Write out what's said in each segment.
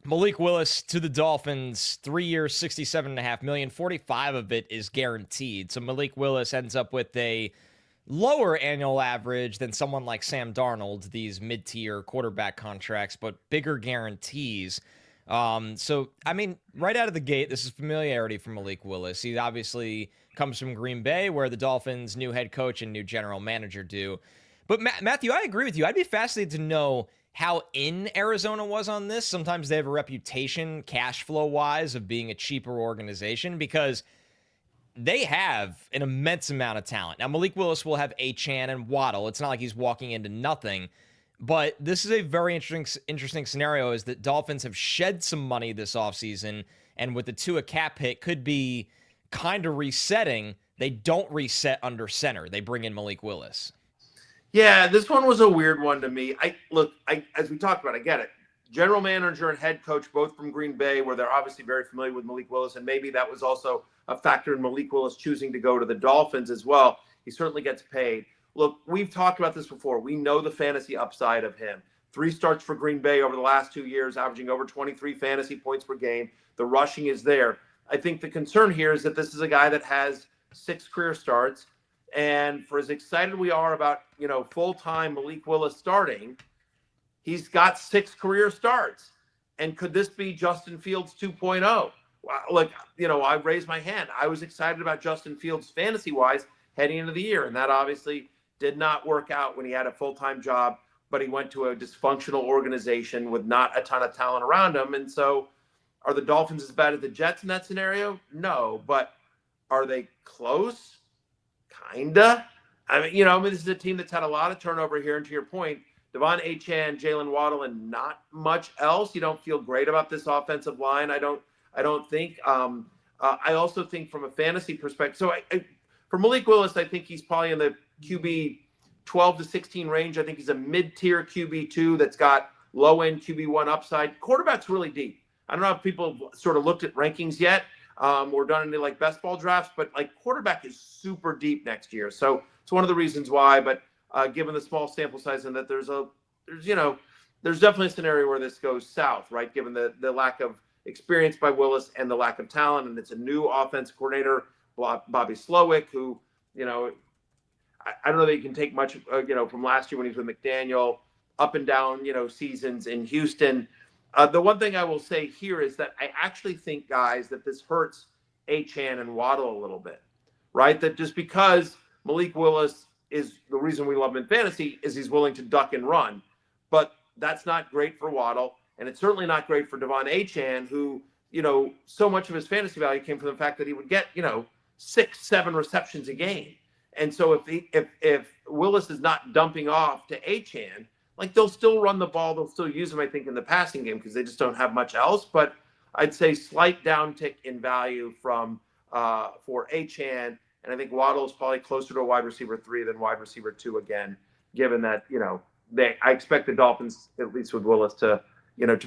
Malik Willis to the Dolphins, 3 years, $67.5 million. 45 of it is guaranteed. So Malik Willis ends up with a lower annual average than someone like Sam Darnold, these mid-tier quarterback contracts, but bigger guarantees. So, I mean, right out of the gate, this is familiarity for Malik Willis. He obviously comes from Green Bay, where the Dolphins' new head coach and new general manager do. But Matthew, I agree with you. I'd be fascinated to know how in Arizona was on this. Sometimes they have a reputation, cash flow wise, of being a cheaper organization because they have an immense amount of talent. Now, Malik Willis will have Achane and Waddle. It's not like he's walking into nothing. But this is a very interesting scenario is that Dolphins have shed some money this offseason, and with the Tua cap hit, could be kind of resetting. They don't reset under center. They bring in Malik Willis. Yeah, this one was a weird one to me. As we talked about, I get it. General manager and head coach, both from Green Bay, where they're obviously very familiar with Malik Willis, and maybe that was also a factor in Malik Willis choosing to go to the Dolphins as well. He certainly gets paid. Look, we've talked about this before. We know the fantasy upside of him. 3 starts for Green Bay over the last 2 years, averaging over 23 fantasy points per game. The rushing is there. I think the concern here is that this is a guy that has 6 career starts. And for as excited we are about, full-time Malik Willis starting, he's got 6 career starts. And could this be Justin Fields 2.0? Well, I raised my hand. I was excited about Justin Fields fantasy-wise heading into the year. And that obviously did not work out when he had a full-time job, but he went to a dysfunctional organization with not a ton of talent around him. And so are the Dolphins as bad as the Jets in that scenario? No. But are they close? Kinda. This is a team that's had a lot of turnover here. And to your point, Devon Achane, Jalen Waddle, and not much else. You don't feel great about this offensive line. I don't think. I also think from a fantasy perspective. So for Malik Willis, I think he's probably in the QB 12 to 16 range. I think he's a mid-tier QB2 that's got low-end QB1 upside. Quarterback's really deep. I don't know if people have sort of looked at rankings yet or done any best ball drafts, but quarterback is super deep next year. So it's one of the reasons why. But given the small sample size and that there's definitely a scenario where this goes south, right? Given the lack of experience by Willis and the lack of talent, and it's a new offense coordinator, Bobby Slowick, who I don't know that he can take much from last year when he was with McDaniel, up and down seasons in Houston. The one thing I will say here is that I actually think, guys, that this hurts Achane and Waddle a little bit, right? That just because Malik Willis is the reason we love him in fantasy is he's willing to duck and run, but that's not great for Waddle, and it's certainly not great for Devon Achane, who so much of his fantasy value came from the fact that he would get 6-7 receptions a game. And so if Willis is not dumping off to Achane, they'll still run the ball. They'll still use him, I think, in the passing game because they just don't have much else. But I'd say slight downtick in value for Achane. And I think Waddle is probably closer to a wide receiver 3 than wide receiver 2 again, given that, I expect the Dolphins, at least with Willis, to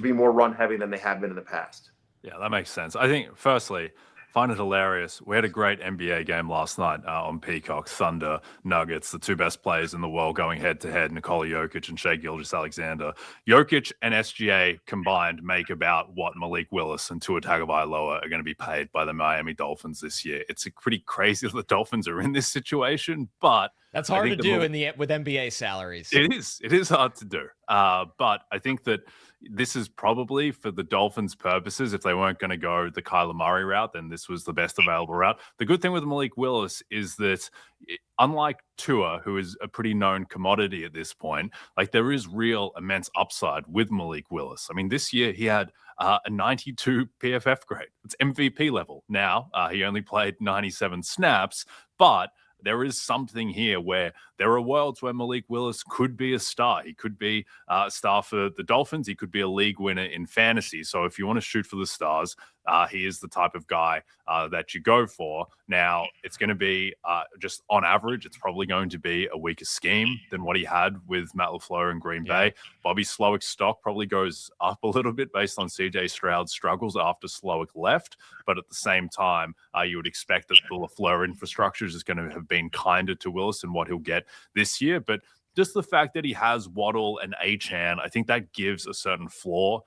be more run heavy than they have been in the past. Yeah, that makes sense. I think, firstly, find it hilarious. We had a great NBA game last night on Peacock. Thunder, Nuggets, the 2 best players in the world going head-to-head, Nikola Jokic and Shai Gilgeous-Alexander. Jokic and SGA combined make about what Malik Willis and Tua Tagovailoa are going to be paid by the Miami Dolphins this year. It's pretty crazy that the Dolphins are in this situation, but that's hard to do with NBA salaries. It is hard to do. But I think that this is probably, for the Dolphins' purposes, if they weren't going to go the Kyler Murray route, then this was the best available route. The good thing with Malik Willis is that, unlike Tua, who is a pretty known commodity at this point, there is real immense upside with Malik Willis. I mean, this year he had a 92 PFF grade. It's MVP level. Now, he only played 97 snaps, but there is something here where there are worlds where Malik Willis could be a star. He could be a star for the Dolphins. He could be a league winner in fantasy. So if you want to shoot for the stars, he is the type of guy that you go for. Now, it's going to be just on average, it's probably going to be a weaker scheme than what he had with Matt LaFleur in Green Bay. Bobby Slowick's stock probably goes up a little bit based on CJ Stroud's struggles after Slowick left. But at the same time, you would expect that the LaFleur infrastructure is going to have been kinder to Willis and what he'll get this year. But just the fact that he has Waddle and Achane, I think that gives a certain floor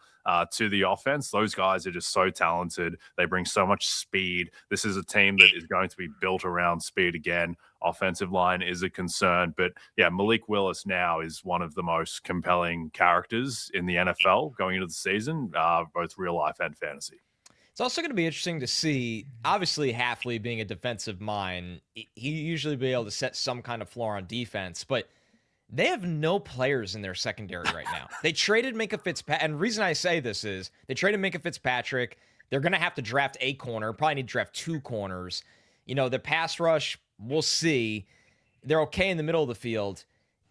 to the offense. Those guys are just so talented. They bring so much speed. This is a team that is going to be built around speed again. Offensive line is a concern. But yeah, Malik Willis now is one of the most compelling characters in the NFL going into the season, both real life and fantasy. It's also going to be interesting to see, obviously, Hafley being a defensive mind, he usually be able to set some kind of floor on defense, but they have no players in their secondary right now. They traded Minkah Fitzpatrick, and the reason I say this is they traded Minkah Fitzpatrick. They're going to have to draft a corner, probably need to draft 2 corners. You know, the pass rush, we'll see. They're okay in the middle of the field.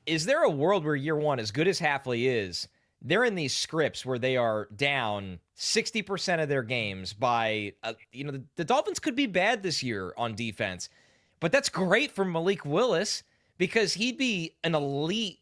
Is there a world where year one, as good as Hafley is, they're in these scripts where they are down 60% of their games by, the Dolphins could be bad this year on defense, but that's great for Malik Willis because he'd be an elite,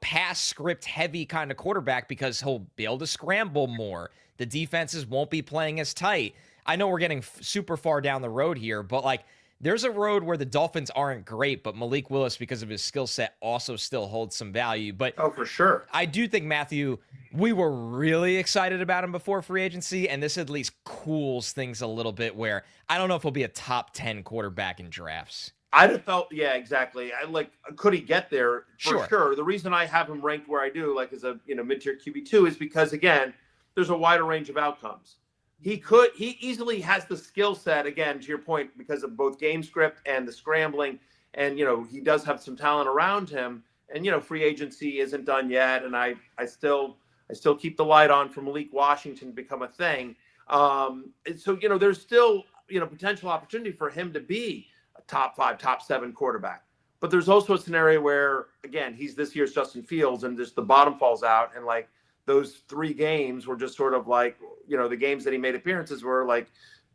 pass script heavy kind of quarterback because he'll be able to scramble more. The defenses won't be playing as tight. I know we're getting super far down the road here, but there's a road where the Dolphins aren't great, but Malik Willis, because of his skill set, also still holds some value. But for sure. I do think, Matthew, we were really excited about him before free agency, and this at least cools things a little bit where I don't know if he'll be a top 10 quarterback in drafts. I'd have felt, yeah, exactly. Could he get there? For Sure. The reason I have him ranked where I do, as a mid-tier QB2, is because, again, there's a wider range of outcomes. He easily has the skill set, again, to your point, because of both game script and the scrambling. And, he does have some talent around him. And, free agency isn't done yet. And I still keep the light on for Malik Washington to become a thing. So, there's still, potential opportunity for him to be a top 5, top 7 quarterback. But there's also a scenario where, again, he's this year's Justin Fields and just the bottom falls out. And those 3 games were just sort of the games that he made appearances were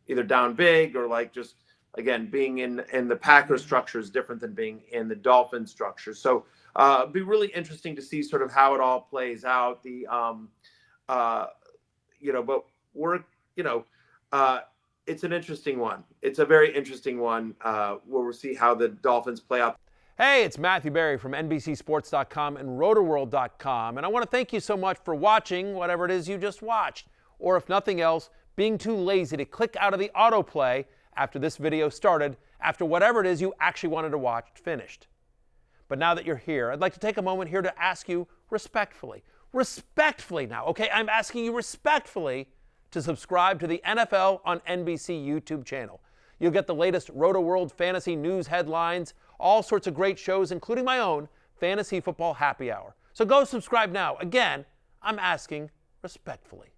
either down big or just, again, being in the Packers structure is different than being in the Dolphins structure. So it'd be really interesting to see sort of how it all plays out. But we're, it's an interesting one. It's a very interesting one where we'll see how the Dolphins play out. Hey, it's Matthew Berry from NBCSports.com and Rotoworld.com, and I want to thank you so much for watching whatever it is you just watched, or if nothing else, being too lazy to click out of the autoplay after this video started, after whatever it is you actually wanted to watch finished. But now that you're here, I'd like to take a moment here to ask you respectfully now, okay? I'm asking you respectfully to subscribe to the NFL on NBC YouTube channel. You'll get the latest Rotoworld fantasy news headlines, all sorts of great shows, including my own Fantasy Football Happy Hour. So go subscribe now. Again, I'm asking respectfully.